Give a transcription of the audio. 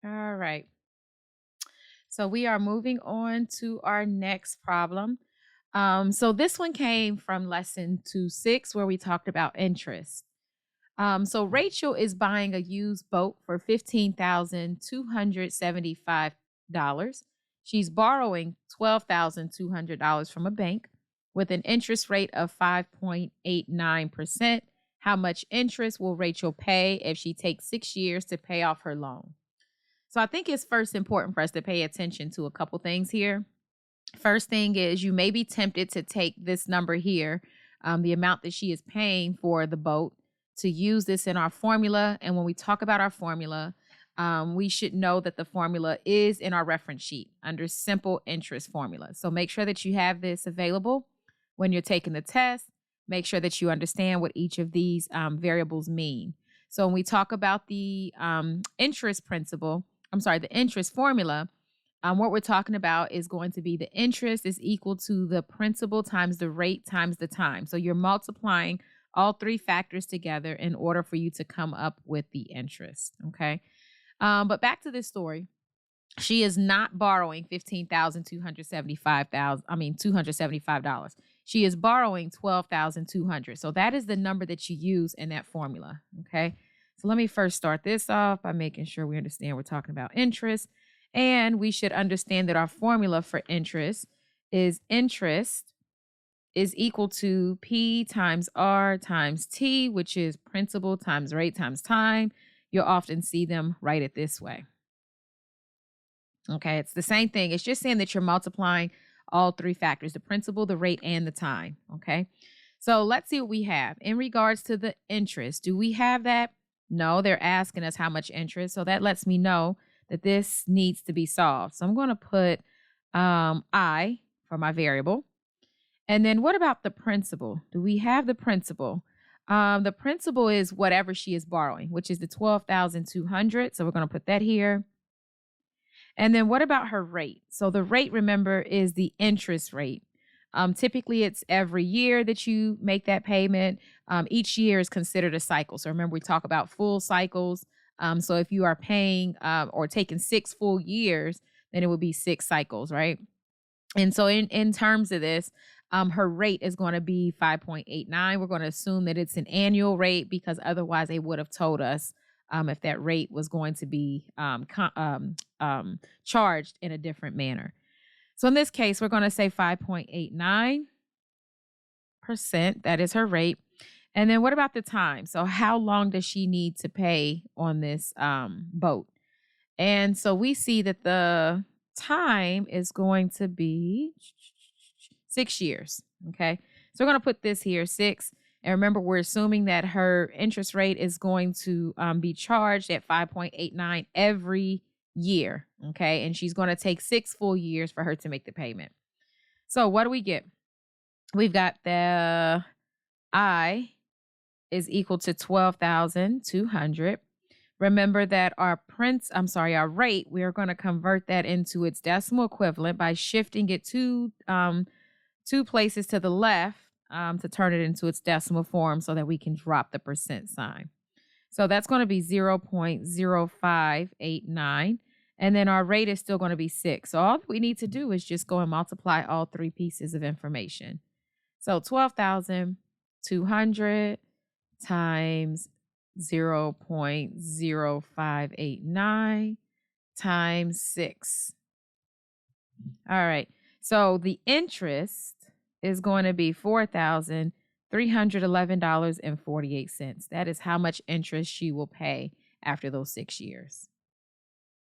All right. So we are moving on to our next problem. So this one came from lesson 2-6, where we talked about interest. So Rachel is buying a used boat for $15,275. She's borrowing $12,200 from a bank with an interest rate of 5.89%. How much interest will Rachel pay if she takes 6 years to pay off her loan? So I think it's first important for us to pay attention to a couple things here. First thing is you may be tempted to take this number here, the amount that she is paying for the boat, to use this in our formula. And when we talk about our formula, we should know that the formula is in our reference sheet under simple interest formula. So make sure that you have this available when you're taking the test. Make sure that you understand what each of these variables mean. So when we talk about the interest principle, the interest formula, what we're talking about is going to be the interest is equal to the principal times the rate times the time. So you're multiplying all three factors together in order for you to come up with the interest. Okay. But back to this story. She is not borrowing $275,000. She is borrowing 12,200. So that is the number that you use in that formula. Okay. So let me first start this off by making sure we understand we're talking about interest. And we should understand that our formula for interest is equal to P times R times T, which is principal times rate times time. You'll often see them write it this way. Okay, it's the same thing. It's just saying that you're multiplying all three factors, the principal, the rate, and the time. Okay, so let's see what we have. In regards to the interest, do we have that? No, they're asking us how much interest. So that lets me know that this needs to be solved. So I'm going to put I for my variable. And then what about the principal? Do we have the principal? The principal is whatever she is borrowing, which is the 12,200. So we're going to put that here. And then what about her rate? So the rate, remember, is the interest rate. Typically, it's every year that you make that payment. Each year is considered a cycle. So remember, we talk about full cycles. So if you are paying or taking 6 full years, then it would be 6 cycles, right? And so in terms of this, her rate is going to be 5.89. We're going to assume that it's an annual rate because otherwise they would have told us if that rate was going to be charged in a different manner. So in this case, we're going to say 5.89%. That is her rate. And then what about the time? So how long does she need to pay on this boat? And so we see that the time is going to be 6 years. Okay. So we're going to put this here, 6. And remember, we're assuming that her interest rate is going to be charged at 5.89 every year. Okay. And she's going to take 6 full years for her to make the payment. So what do we get? We've got the I is equal to 12,200. Remember that our rate, we're going to convert that into its decimal equivalent by shifting it to 2 places to the left to turn it into its decimal form so that we can drop the percent sign. So that's going to be 0.0589. And then our rate is still going to be 6. So all we need to do is just go and multiply all 3 pieces of information. So 12,200 times 0.0589 times 6. All right. So the interest is going to be $4,311.48. That is how much interest she will pay after those 6 years.